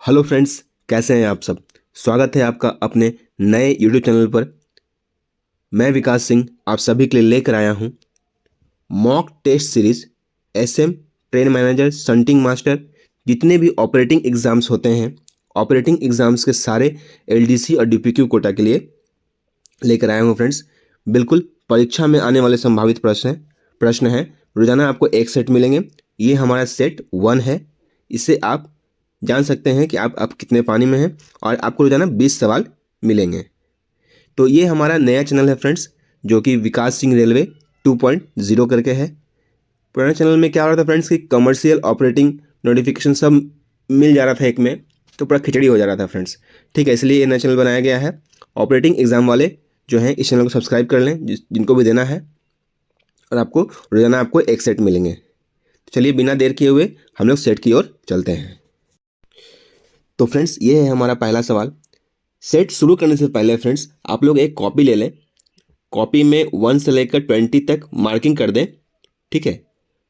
Hello friends, कैसे हैं आप सब। स्वागत है आपका अपने नए यूट्यूब चैनल पर। मैं विकास सिंह आप सभी के लिए लेकर आया हूं mock test series SM, train manager, shunting master, जितने भी ऑपरेटिंग एग्जाम्स होते हैं, ऑपरेटिंग एग्जाम्स के सारे एलडीसी और डीपीक्यू कोटा के लिए लेकर आया हूं फ्रेंड्स। बिल्कुल परीक्षा में आने वाले संभावित प्रश्न हैं। रोजाना आपको एक सेट मिलेंगे। ये हमारा सेट 1 है। इसे आप जान सकते हैं कि आप कितने पानी में हैं, और आपको रोजाना 20 सवाल मिलेंगे। तो ये हमारा नया चैनल है फ्रेंड्स, जो कि विकास सिंह रेलवे 2.0 करके है। पुराने चैनल में क्या हो रहा था फ्रेंड्स कि कमर्शियल ऑपरेटिंग नोटिफिकेशन सब मिल जा रहा था एक में, तो पूरा खिचड़ी हो जा रहा था फ्रेंड्स। ठीक है, इसलिए ये नया चैनल बनाया गया है। ऑपरेटिंग एग्जाम वाले जो हैं इस चैनल को सब्सक्राइब कर लें, जिनको भी देना है, और आपको रोजाना आपको एक सेट मिलेंगे। तो चलिए बिना देर किए हुए हम लोग सेट की ओर चलते हैं। तो फ्रेंड्स, ये है हमारा पहला सवाल। सेट शुरू करने से पहले फ्रेंड्स आप लोग एक कॉपी ले लें। कॉपी में 1 से लेकर 20 तक मार्किंग कर दें। ठीक है,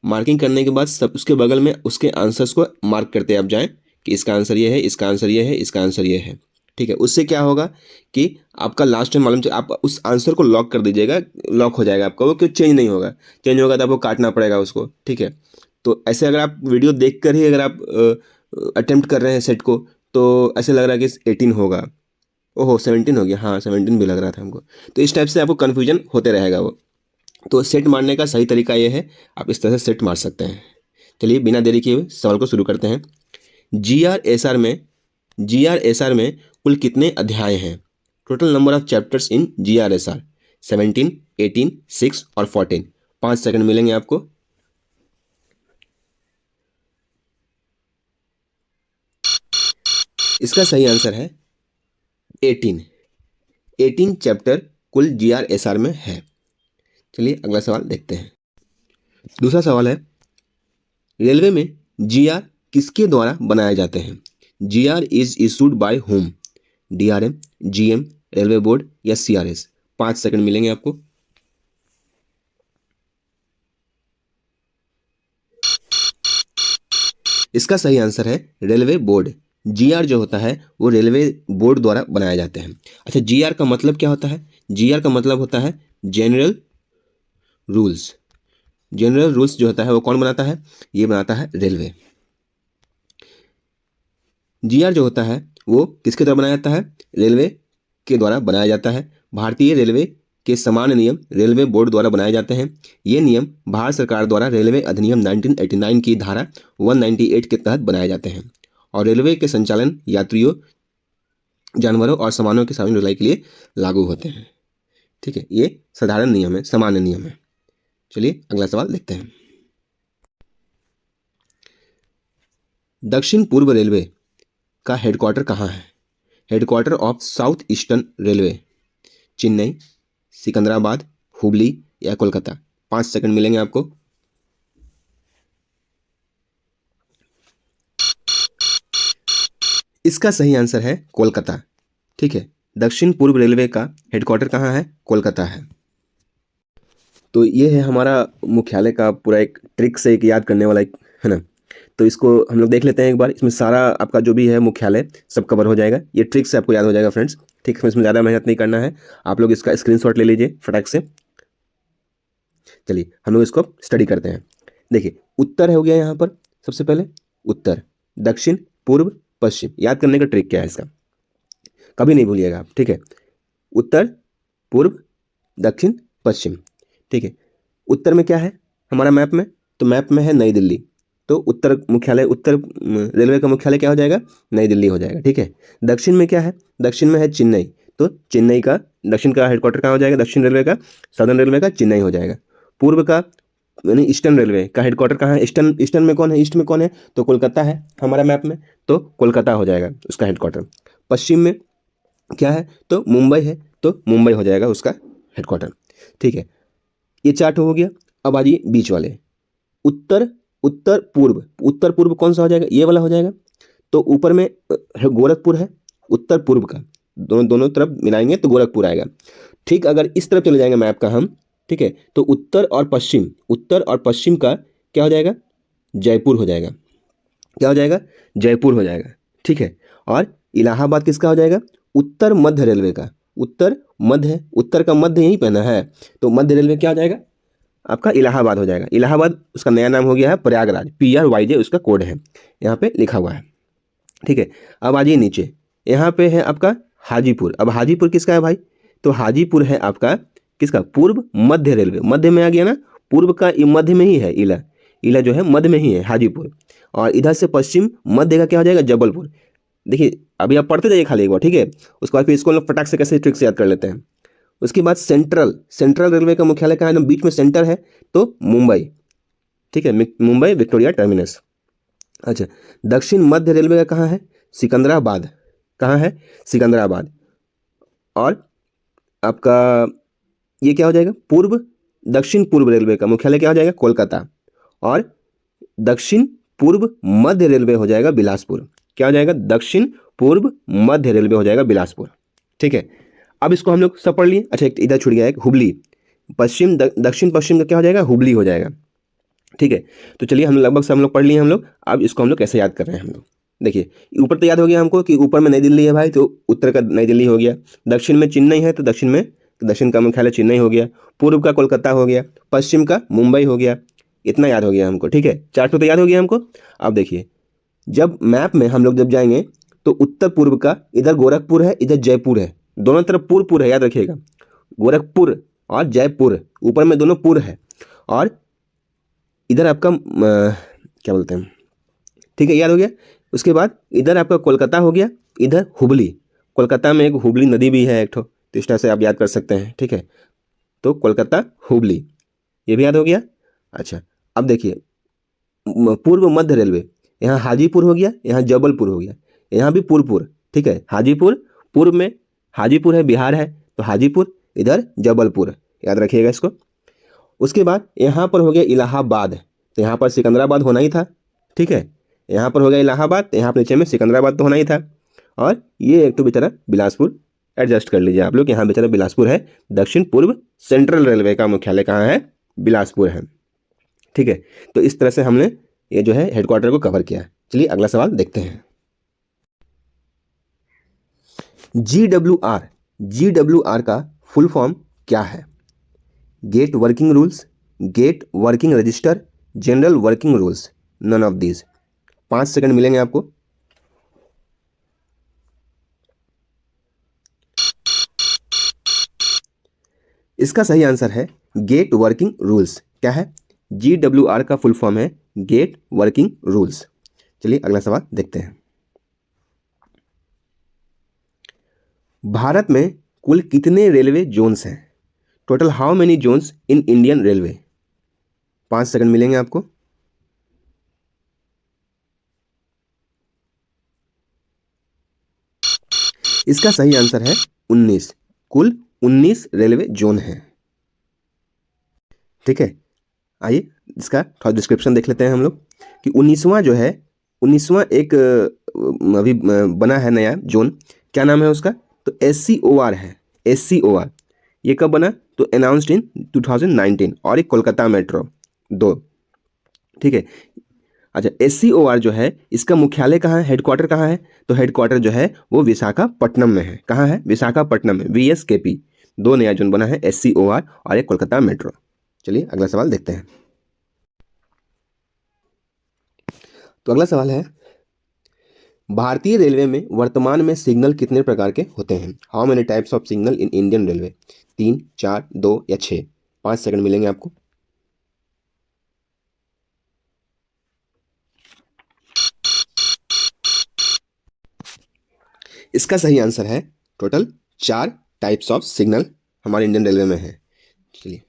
मार्किंग करने के बाद सब उसके बगल में उसके आंसर्स को मार्क करते आप जाएं कि इसका आंसर ये है, इसका आंसर ये है, इसका आंसर ये है। ठीक है, उससे क्या होगा कि आपका लास्ट टाइम मालूम आप उस आंसर को लॉक कर दीजिएगा, लॉक हो जाएगा आपका वो, क्यों चेंज नहीं होगा। चेंज होगा तो आपको काटना पड़ेगा उसको। ठीक है, तो ऐसे अगर आप वीडियो देख कर ही अगर आप अटेम्प्ट कर रहे हैं सेट को, तो ऐसे लग रहा है कि 18 होगा। ओहो 17 हो गया, हाँ 17 भी लग रहा था हमको। तो इस टाइप से आपको कन्फ्यूजन होते रहेगा वो। तो सेट मारने का सही तरीका ये है, आप इस तरह से सेट मार सकते हैं। चलिए बिना देरी किए हुए सवाल को शुरू करते हैं। जीआरएसआर में कुल कितने अध्याय हैं? Total number of chapters in GRSR 17, 18, 6 और 14। 5 सेकंड मिलेंगे आपको। इसका सही आंसर है 18। 18 चैप्टर कुल जीआरएसआर में है। चलिए अगला सवाल देखते हैं। दूसरा सवाल है, रेलवे में जीआर किसके द्वारा बनाए जाते हैं? GR is issued by whom? DRM, GM, railway board या सीआरएस? 5 सेकंड मिलेंगे आपको। इसका सही आंसर है रेलवे बोर्ड। जीआर जो होता है वो रेलवे बोर्ड द्वारा बनाए जाते हैं। अच्छा, जीआर का मतलब क्या होता है? जीआर का मतलब होता है जनरल रूल्स। जनरल रूल्स जो होता है वो कौन बनाता है? ये बनाता है रेलवे। जीआर जो होता है वो किसके द्वारा बनाया जाता है? रेलवे के द्वारा बनाया जाता है। भारतीय रेलवे के समान नियम रेलवे बोर्ड द्वारा बनाए जाते हैं। ये नियम भारत सरकार द्वारा रेलवे अधिनियम 1989 की धारा 198 के तहत बनाए जाते हैं, और रेलवे के संचालन यात्रियों, जानवरों और सामानों के सामान्य ढुलाई के लिए लागू होते हैं। ठीक है, ये साधारण नियम है, सामान्य नियम है। चलिए अगला सवाल देखते हैं। दक्षिण पूर्व रेलवे का हेडक्वार्टर कहाँ है? Headquarter of south eastern railway Chennai, Secunderabad, Hubli या कोलकाता? 5 सेकंड मिलेंगे आपको। इसका सही आंसर है कोलकाता। ठीक है, दक्षिण पूर्व रेलवे का हेडक्वार्टर कहाँ है? कोलकाता है। तो ये है हमारा मुख्यालय का पूरा एक ट्रिक से एक याद करने वाला एक, है ना। तो इसको हम लोग देख लेते हैं एक बार। इसमें सारा आपका जो भी है मुख्यालय सब कवर हो जाएगा। ये ट्रिक से आपको याद हो जाएगा फ्रेंड्स। ठीक है, इसमें ज़्यादा मेहनत नहीं करना है। आप लोग इसका स्क्रीनशॉट ले लीजिए फटाक से। चलिए हम लोग इसको स्टडी करते हैं। देखिए, उत्तर हो गया यहाँ पर सबसे पहले। उत्तर, दक्षिण, पूर्व, पश्चिम। याद करने का ट्रिक क्या है इसका, कभी नहीं भूलिएगा आप। ठीक है, उत्तर, पूर्व, दक्षिण, पश्चिम। ठीक है, उत्तर में क्या है हमारा मैप में? तो मैप में है नई दिल्ली। तो उत्तर मुख्यालय, उत्तर रेलवे का मुख्यालय क्या हो जाएगा? नई दिल्ली हो जाएगा। ठीक है, दक्षिण में क्या है? दक्षिण में है चेन्नई। तो चेन्नई का, दक्षिण का हेडक्वार्टर कहाँ हो जाएगा? दक्षिण रेलवे का, सदर्न रेलवे का चेन्नई हो जाएगा। पूर्व का यानी ईस्टर्न रेलवे का हेडक्वार्टर कहाँ है? ईस्टर्न, ईस्टर्न में कौन है? ईस्ट में कौन है? तो कोलकाता है हमारा मैप में। तो कोलकाता हो जाएगा उसका हेडक्वार्टर। पश्चिम में क्या है? तो मुंबई है। तो मुंबई हो जाएगा उसका हेडक्वार्टर। ठीक है, ये चार्ट हो गया। अब आ जाइए बीच वाले, उत्तर, उत्तर पूर्व। उत्तर पूर्व कौन सा हो जाएगा? ये वाला हो जाएगा। तो ऊपर में गोरखपुर है, उत्तर पूर्व का, दोनों दोनों तरफ मिलाएंगे तो गोरखपुर आएगा। ठीक, अगर इस तरफ चले जाएंगे मैप का हम, ठीक है, तो उत्तर और पश्चिम, उत्तर और पश्चिम का क्या हो जाएगा? जयपुर हो जाएगा। क्या हो जाएगा? जयपुर हो जाएगा। ठीक है, और इलाहाबाद किसका हो जाएगा? उत्तर मध्य रेलवे का। उत्तर मध्य, उत्तर का मध्य यहीं पे ना है, तो मध्य रेलवे क्या हो जाएगा? आपका इलाहाबाद हो जाएगा। इलाहाबाद उसका नया नाम हो गया है प्रयागराज, PRYJ उसका कोड है, यहाँ पे लिखा हुआ है। ठीक है, अब आ जाइए नीचे, यहाँ पे है आपका हाजीपुर। अब हाजीपुर किसका है भाई? तो हाजीपुर है आपका किसका? पूर्व मध्य रेलवे। मध्य में आ गया ना, पूर्व का मध्य में ही है इला, इला जो है मध्य में ही है हाजीपुर। और इधर से पश्चिम मध्य का क्या हो जाएगा? जबलपुर। देखिए अभी आप पढ़ते जाइए खाली एक बार, ठीक है, उसके बाद फिर इसको हम लोग फटाक से कैसे ट्रिक से याद कर लेते हैं। उसके बाद सेंट्रल, सेंट्रल रेलवे का मुख्यालय कहाँ है? ना बीच में सेंटर है, तो मुंबई। ठीक है, मुंबई विक्टोरिया टर्मिनस। अच्छा, दक्षिण मध्य रेलवे का कहाँ है? सिकंदराबाद। कहाँ है? सिकंदराबाद। और आपका ये क्या हो जाएगा? पूर्व, दक्षिण पूर्व रेलवे का मुख्यालय क्या हो जाएगा? कोलकाता। और दक्षिण पूर्व मध्य रेलवे हो जाएगा बिलासपुर। क्या हो जाएगा? दक्षिण पूर्व मध्य रेलवे हो जाएगा बिलासपुर। ठीक है, अब इसको हम लोग सब पढ़ लिए। अच्छा, एक इधर छूट गया, एक हुबली। पश्चिम दक्षिण पश्चिम का क्या हो जाएगा? हुबली हो जाएगा। ठीक है, तो चलिए हम लगभग सब हम लोग पढ़ लिए हम लोग। अब इसको हम लोग कैसे याद कर रहे हैं हम लोग? देखिए, ऊपर तो याद हो गया हमको कि ऊपर में नई दिल्ली है भाई, तो उत्तर का नई दिल्ली हो गया। दक्षिण में चेन्नई है, तो दक्षिण में, तो दक्षिण का मुख्यालय चेन्नई हो गया। पूर्व का कोलकाता हो गया, पश्चिम का मुंबई हो गया। इतना याद हो गया हमको। ठीक है, चार्ट तो याद हो गया हमको। अब देखिए, जब मैप में हम लोग जब जाएंगे तो उत्तर पूर्व का इधर गोरखपुर है, इधर जयपुर है, दोनों तरफ पुर है, याद रखिएगा। गोरखपुर और जयपुर, ऊपर में दोनों पुर है। और इधर आपका क्या बोलते हैं, ठीक है, याद हो गया। उसके बाद इधर आपका कोलकाता हो गया, इधर हुबली। कोलकाता में एक हुबली नदी भी है एक ठो, तो इस तरह से आप याद कर सकते हैं। ठीक है, तो कोलकाता हुबली, ये भी याद हो गया। अच्छा, अब देखिए पूर्व मध्य रेलवे, यहाँ हाजीपुर हो गया, यहाँ जबलपुर हो गया, यहाँ भी पुर। ठीक है, हाजीपुर पूर्व में, हाजीपुर है बिहार है, तो हाजीपुर, इधर जबलपुर, याद रखिएगा इसको। उसके बाद यहाँ पर हो गया इलाहाबाद, तो यहाँ पर सिकंदराबाद होना ही था। ठीक है, यहाँ पर हो गया इलाहाबाद, तो यहाँ पर नीचे में सिकंदराबाद तो होना ही था। और ये एक तो बेचारा बिलासपुर, एडजस्ट कर लीजिए आप लोग, यहाँ बेचारा बिलासपुर है। दक्षिण पूर्व सेंट्रल रेलवे का मुख्यालय कहाँ है? बिलासपुर है। ठीक है, तो इस तरह से हमने ये जो है हेडक्वार्टर को कवर किया। चलिए अगला सवाल देखते हैं। GWR, GWR का फुल फॉर्म क्या है? Gate working rules, gate working register, general working rules, none of these. 5 second मिलेंगे आपको। इसका सही आंसर है गेट वर्किंग रूल्स। क्या है? GWR का फुल फॉर्म है गेट वर्किंग रूल्स। चलिए अगला सवाल देखते हैं। भारत में कुल कितने रेलवे जोन्स हैं? Total how many zones in Indian railway? 5 second मिलेंगे आपको। इसका सही आंसर है 19। कुल 19 रेलवे जोन हैं। ठीक है, आइए इसका थोड़ा डिस्क्रिप्शन देख लेते हैं हम लोग कि 19वां जो है, 19वां एक अभी बना है नया जोन। क्या नाम है उसका? तो SCOR है। SCOR ये कब बना? तो अनाउंस्ड इन 2019, और एक कोलकाता मेट्रो 2। ठीक है, अच्छा, SCOR जो है इसका मुख्यालय कहाँ है? हेडक्वार्टर कहाँ है? तो हेडक्वार्टर जो है वो विशाखापट्टनम में है। कहाँ है? विशाखापट्टनम में। VSKP 2 नया जोन बना है, SCOR और एक कोलकाता मेट्रो। चलिए अगला सवाल देखते हैं। तो अगला सवाल है, भारतीय रेलवे में वर्तमान में सिग्नल कितने प्रकार के होते हैं? How many types of signal in Indian railway? 3, 4, 2 या 6? 5 सेकंड मिलेंगे आपको। इसका सही आंसर है टोटल 4 टाइप्स ऑफ सिग्नल हमारे इंडियन रेलवे में है। चलिए,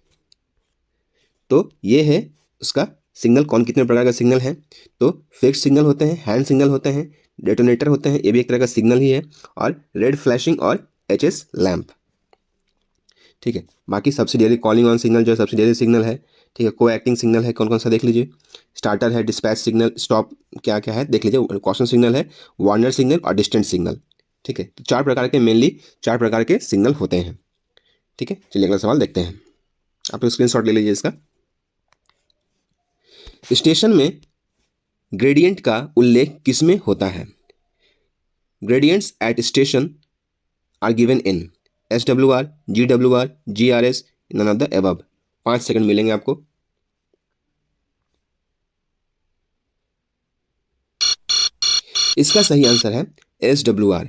तो ये है उसका सिग्नल, कौन कितने प्रकार का सिग्नल है? तो फिक्स्ड सिग्नल होते हैं, हैंड सिग्नल होते हैं, डेटोनेटर होते हैं, ये भी एक तरह का सिग्नल ही है, और रेड फ्लैशिंग और HS लैंप। ठीक है, बाकी सब्सिडियरी कॉलिंग ऑन सिग्नल जो है सब्सिडियरी सिग्नल है। ठीक है, को एक्टिंग सिग्नल है, कौन कौन सा देख लीजिए। स्टार्टर है, डिस्पैच सिग्नल, स्टॉप क्या क्या है देख लीजिए, कॉशन सिग्नल है, वार्नर सिग्नल और डिस्टेंस सिग्नल। ठीक है, तो 4 प्रकार के, मेनली 4 प्रकार के सिग्नल होते हैं। ठीक है, चलिए अगला सवाल देखते हैं। आप लोग स्क्रीनशॉट ले लीजिए इसका। स्टेशन में ग्रेडियंट का उल्लेख किसमें होता है? Gradients at station are given in SWR, GWR, GRS, none of the above. 5 second मिलेंगे आपको। इसका सही आंसर है SWR।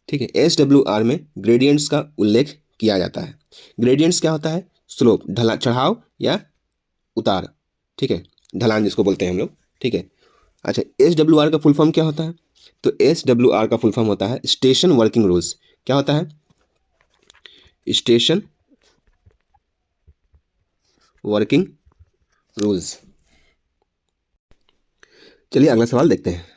ठीक है, SWR में ग्रेडियंट्स का उल्लेख किया जाता है। ग्रेडियंट्स क्या होता है? स्लोप, ढला, चढ़ाव या उतार। ठीक है, ढलान जिसको बोलते हैं हम लोग। ठीक है, अच्छा, SWR का फुल फॉर्म क्या होता है? तो SWR का फुल फॉर्म होता है स्टेशन वर्किंग रूल्स। क्या होता है? Station working rules. चलिए अगला सवाल देखते हैं।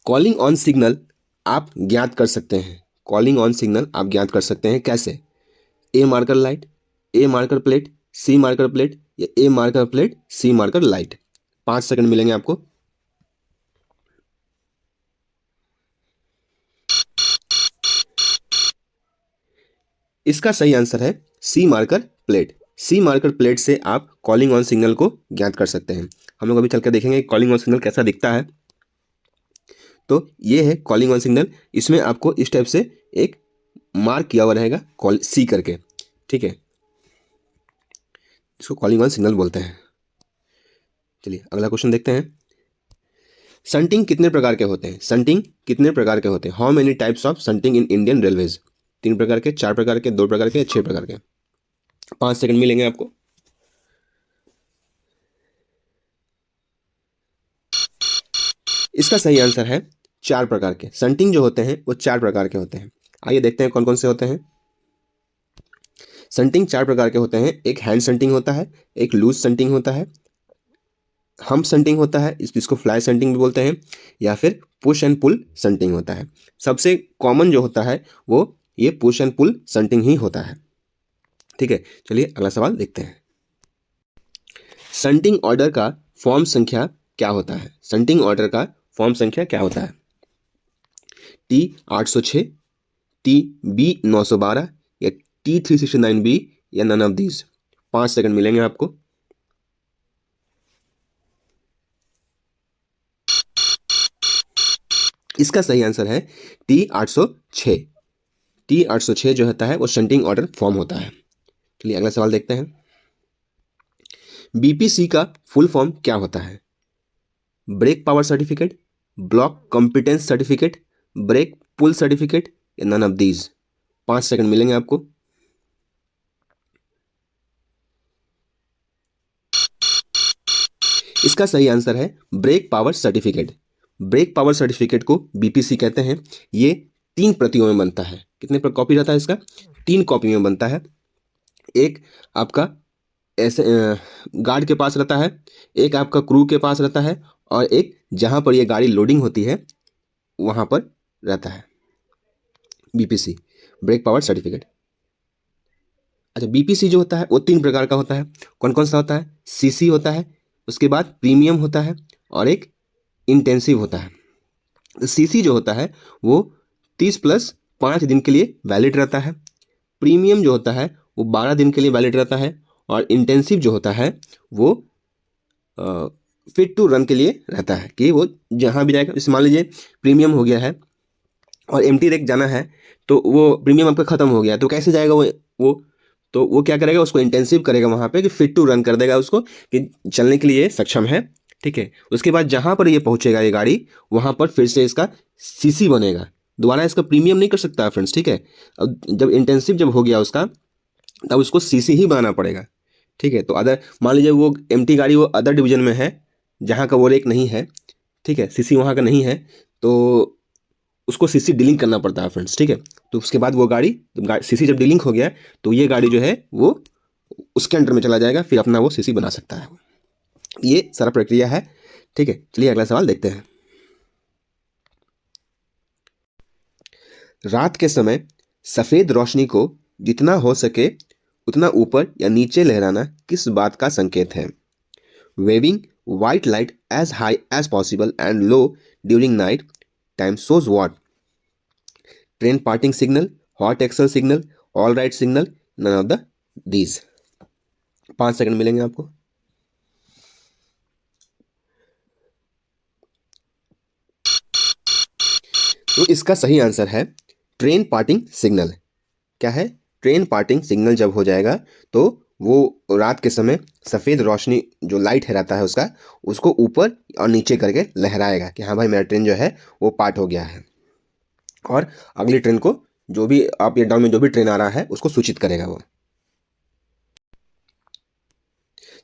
कॉलिंग ऑन सिग्नल आप ज्ञात कर सकते हैं। कॉलिंग ऑन सिग्नल आप ज्ञात कर सकते हैं कैसे? ए मार्कर लाइट, ए मार्कर प्लेट, सी मार्कर प्लेट या ए मार्कर प्लेट सी मार्कर लाइट। 5 सेकंड मिलेंगे आपको। इसका सही आंसर है सी मार्कर प्लेट। सी मार्कर प्लेट से आप कॉलिंग ऑन सिग्नल को ज्ञात कर सकते हैं। हम लोग अभी चलकर देखेंगे कॉलिंग ऑन सिग्नल कैसा दिखता है। तो ये है कॉलिंग ऑन सिग्नल। इसमें आपको इस टाइप से एक मार्क किया हुआ रहेगा कॉल सी करके। ठीक है, इसको कॉलिंग ऑन सिग्नल बोलते हैं। चलिए अगला क्वेश्चन देखते हैं। संटिंग कितने प्रकार के होते हैं? संटिंग कितने प्रकार के होते हैं? How many types of shunting in Indian railways? 3 प्रकार के, 4 प्रकार के, 2 प्रकार के, 6 प्रकार के। 5 सेकंड मिलेंगे आपको। इसका सही आंसर है 4 प्रकार के। संटिंग जो होते हैं वो 4 प्रकार के होते हैं। आइए देखते हैं कौन कौन से होते हैं। संटिंग 4 प्रकार के होते हैं। एक हैंड संटिंग होता है, एक लूज संटिंग होता है, हम्प संटिंग होता है, इसको फ्लाई संटिंग भी बोलते हैं, या फिर पुश एंड पुल संटिंग होता है। सबसे कॉमन जो होता है वो ये पुश एंड पुल संटिंग ही होता है। ठीक है, चलिए अगला सवाल देखते हैं। संटिंग ऑर्डर का फॉर्म संख्या क्या होता है? संटिंग ऑर्डर का फॉर्म संख्या क्या होता है? T806, TB912 या T369B या नन ऑफ दीज। 5 सेकंड मिलेंगे आपको। इसका सही आंसर है T806। T806 जो होता है वो संटिंग ऑर्डर फॉर्म होता है। चलिए अगला सवाल देखते हैं। BPC का फुल फॉर्म क्या होता है? Brake power certificate, block competence certificate, brake pull certificate या नन ऑफ दीज। 5 सेकंड मिलेंगे आपको। इसका सही आंसर है brake power certificate. Brake power certificate को BPC कहते हैं। ये 3 प्रतियों में बनता है। कितने पर कॉपी रहता है इसका? 3 कॉपी में बनता है। एक आपका ऐसे गार्ड के पास रहता है, एक आपका क्रू के पास रहता है, और एक जहां पर ये गाड़ी लोडिंग होती है वहां पर रहता है। BPC, brake power certificate. अच्छा, BPC जो होता है वो 3 प्रकार का होता है। कौन कौन सा होता है? CC होता है, उसके बाद प्रीमियम होता है, और एक इंटेंसिव होता है। CC जो होता है वो 30+5 दिन के लिए वैलिड रहता है। प्रीमियम जो होता है वो 12 दिन के लिए वैलिड रहता है, और इंटेंसिव जो होता है वो फिट टू रन के लिए रहता है, कि वो जहाँ भी जाएगा। जैसे मान लीजिए प्रीमियम हो गया है और एम्प्टी रेक जाना है, तो वो प्रीमियम आपका खत्म हो गया, तो कैसे जाएगा वो तो वो क्या करेगा? उसको इंटेंसिव करेगा वहाँ पे, कि फिट टू रन कर देगा उसको, कि चलने के लिए सक्षम है। ठीक है, उसके बाद जहाँ पर ये पहुँचेगा ये गाड़ी, वहाँ पर फिर से इसका CC बनेगा। दोबारा इसका प्रीमियम नहीं कर सकता फ्रेंड्स। ठीक है, अब जब इंटेंसिव जब हो गया उसका, तब उसको CC ही बनाना पड़ेगा। ठीक है, तो अदर मान लीजिए वो एम्प्टी गाड़ी वो अदर डिवीजन में है जहाँ का वो रेक नहीं है। ठीक है, CC वहाँ का नहीं है, तो उसको CC डीलिंक करना पड़ता है फ्रेंड्स। ठीक है, तो उसके बाद वो गाड़ी CC जब डीलिंक हो गया, तो ये गाड़ी जो है वो उसके अंडर में चला जाएगा, फिर अपना वो CC बना सकता है। ये सारा प्रक्रिया है। ठीक है, चलिए अगला सवाल देखते हैं। रात के समय सफेद रोशनी को जितना हो सके उतना ऊपर या नीचे लहराना किस बात का संकेत है? Waving white light as high as possible and low during night time shows what? Train parting signal, hot excel signal, all right signal, none of the these। 5 second मिलेंगे आपको। तो इसका सही आंसर है ट्रेन पार्टिंग सिग्नल। क्या है? Train parting signal जब हो जाएगा तो वो रात के समय सफ़ेद रोशनी जो लाइट है रहता है उसका, उसको ऊपर और नीचे करके लहराएगा कि हाँ भाई मेरा ट्रेन जो है वो पार्ट हो गया है, और अगली ट्रेन को, जो भी अप या डाउन में जो भी ट्रेन आ रहा है उसको सूचित करेगा वो।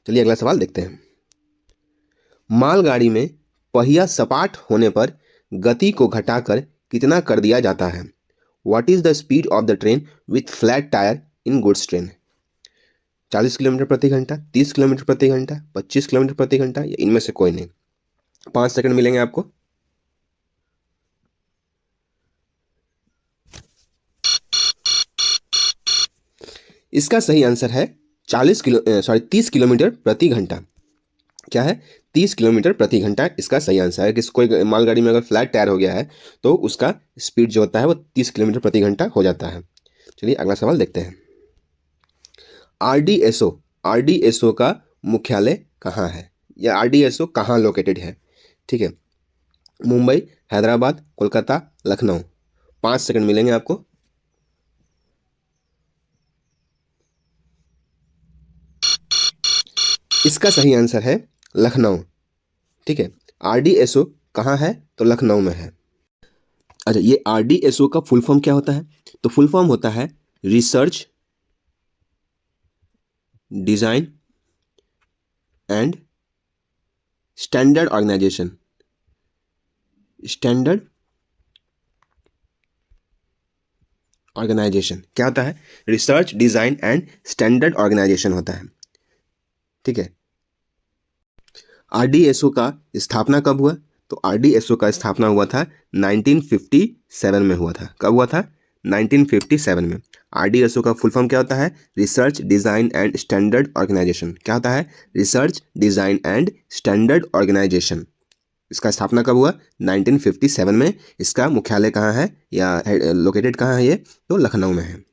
चलिए अगला सवाल देखते हैं। मालगाड़ी में पहिया सपाट होने पर गति को घटाकर कितना कर दिया जाता है? What is the speed of the train with flat tyre in goods train? 40 kilometre प्रति घंटा, 30 किलोमीटर प्रति घंटा, 25 किलोमीटर प्रति घंटा, या इनमें से कोई नहीं। 5 सेकंड मिलेंगे आपको। इसका सही आंसर है 30 किलोमीटर प्रति घंटा। क्या है? 30 किलोमीटर प्रति घंटा इसका सही आंसर है। कि कोई मालगाड़ी में अगर फ्लैट टायर हो गया है तो उसका स्पीड जो होता है वो 30 किलोमीटर प्रति घंटा हो जाता है। चलिए अगला सवाल देखते हैं। आरडीएसओ आरडीएसओ का मुख्यालय कहाँ है, या आरडीएसओ कहाँ लोकेटेड है? ठीक है, मुंबई, हैदराबाद, कोलकाता, लखनऊ। 5 सेकंड मिलेंगे आपको। इसका सही आंसर है लखनऊ। ठीक है, आरडीएसओ कहाँ है? तो लखनऊ में है। अच्छा, ये आरडीएसओ का फुल फॉर्म क्या होता है? तो फुल फॉर्म होता है research design and standard organisation. Standard organisation क्या होता है? Research design and standard organisation होता है। ठीक है, आरडीएसओ का स्थापना कब हुआ? तो आरडीएसओ का स्थापना हुआ था 1957 में हुआ था। कब हुआ था? 1957 में। आरडीएसओ का फुल फॉर्म क्या होता है? Research design and standard organisation. क्या होता है? Research design and standard organisation. इसका स्थापना कब हुआ? 1957 में। इसका मुख्यालय कहाँ है, या लोकेटेड कहाँ है ये? तो लखनऊ में है।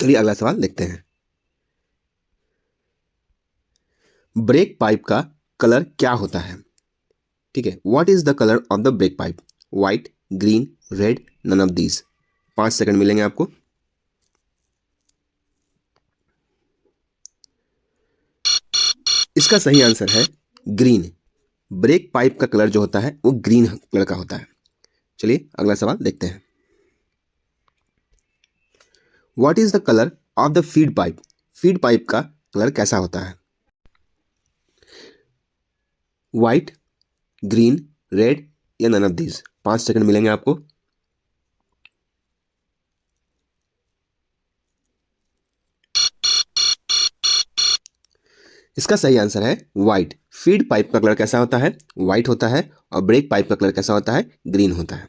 चलिए अगला सवाल देखते हैं। ब्रेक पाइप का कलर क्या होता है? ठीक है, what is the colour of the brake pipe? White, green, red, none of these. 5 second मिलेंगे आपको। इसका सही आंसर है ग्रीन। ब्रेक पाइप का कलर जो होता है वो ग्रीन कलर का होता है। चलिए अगला सवाल देखते हैं। What is the colour of the feed pipe? Feed pipe का कलर कैसा होता है? व्हाइट, ग्रीन, रेड, या नन ऑफ दीज। 5 सेकंड मिलेंगे आपको। इसका सही आंसर है व्हाइट। फीड पाइप का कलर कैसा होता है? व्हाइट होता है। और ब्रेक पाइप का कलर कैसा होता है? ग्रीन होता है।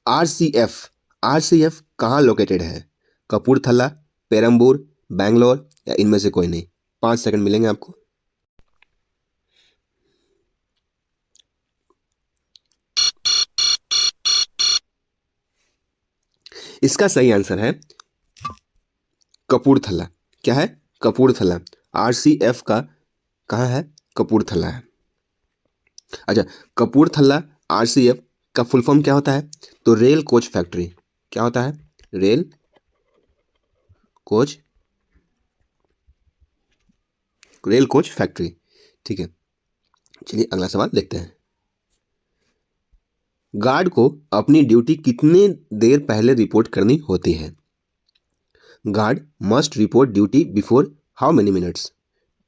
आरसीएफ आरसीएफ कहाँ लोकेटेड है? कपूरथला, पेरम्बूर, बैंगलोर, या इनमें से कोई नहीं। 5 सेकंड मिलेंगे आपको। इसका सही आंसर है कपूरथला। क्या है? कपूरथला। आरसीएफ का कहाँ है? कपूरथला है। अच्छा, कपूरथला आरसीएफ का फुल फॉर्म क्या होता है? तो रेल कोच फैक्ट्री। क्या होता है? Rail coach rail coach factory. ठीक है, चलिए अगला सवाल देखते हैं। गार्ड को अपनी ड्यूटी कितने देर पहले रिपोर्ट करनी होती है? Guard must report duty before how many minutes?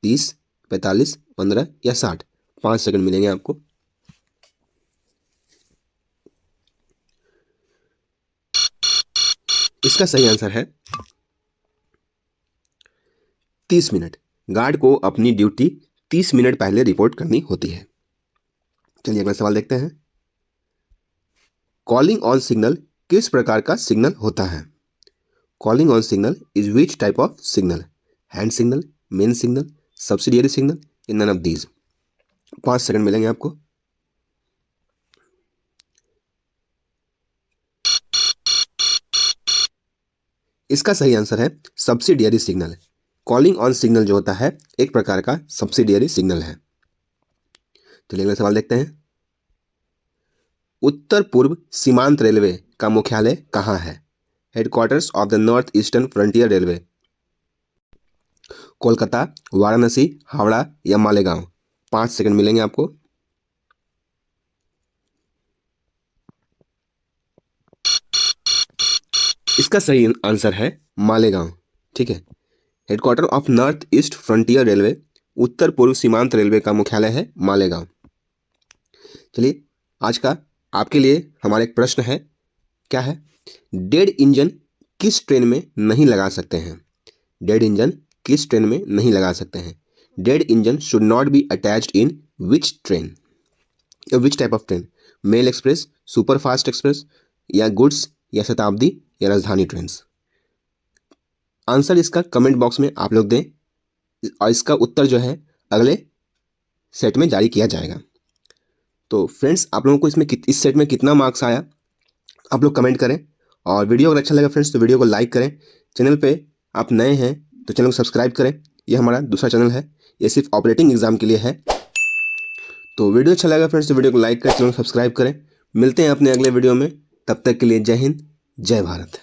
30, 45, 15, या 60। 5 सेकंड मिलेंगे आपको। इसका सही आंसर है 30 मिनट। गार्ड को अपनी ड्यूटी 30 मिनट पहले रिपोर्ट करनी होती है। चलिए अगला सवाल देखते हैं। कॉलिंग ऑन सिग्नल किस प्रकार का सिग्नल होता है? Calling on signal is which type of signal? Hand signal, main signal, subsidiary signal, in none of these. 5 second मिलेंगे आपको। इसका सही आंसर है subsidiary signal. Calling on signal जो होता है एक प्रकार का सब्सिडियरी सिग्नल है। चलिए अगला सवाल देखते हैं। उत्तर पूर्व सीमांत रेलवे का मुख्यालय कहाँ है? Headquarters of the north eastern frontier railway. Kolkata, Varanasi, Howrah या मालेगांव? 5 सेकंड मिलेंगे आपको। इसका सही आंसर है मालेगांव। ठीक है, headquarter of north east frontier railway, उत्तर पूर्व सीमांत रेलवे का मुख्यालय है मालेगांव। चलिए, आज का आपके लिए हमारा एक प्रश्न है, क्या है? डेड इंजन किस ट्रेन में नहीं लगा सकते हैं? डेड इंजन किस ट्रेन में नहीं लगा सकते हैं? Dead engine should not be attached in which train, which type of train? Mail express, super fast express, या गुड्स, या शताब्दी, या राजधानी ट्रेन? आंसर इसका कमेंट बॉक्स में आप लोग दें और इसका उत्तर जो है अगले सेट में जारी किया जाएगा। तो फ्रेंड्स, आप लोगों को इसमें इस सेट में कितना मार्क्स आया आप लोग कमेंट करें, और वीडियो अगर अच्छा लगा फ्रेंड्स तो वीडियो को लाइक करें। चैनल पे आप नए हैं तो चैनल को सब्सक्राइब करें, ये हमारा दूसरा चैनल है, ये सिर्फ ऑपरेटिंग एग्जाम के लिए है। तो वीडियो अच्छा लगा फ्रेंड्स तो वीडियो को लाइक करें, चैनल को सब्सक्राइब करें। मिलते हैं अपने अगले वीडियो में, तब तक के लिए जय हिंद, जय भारत।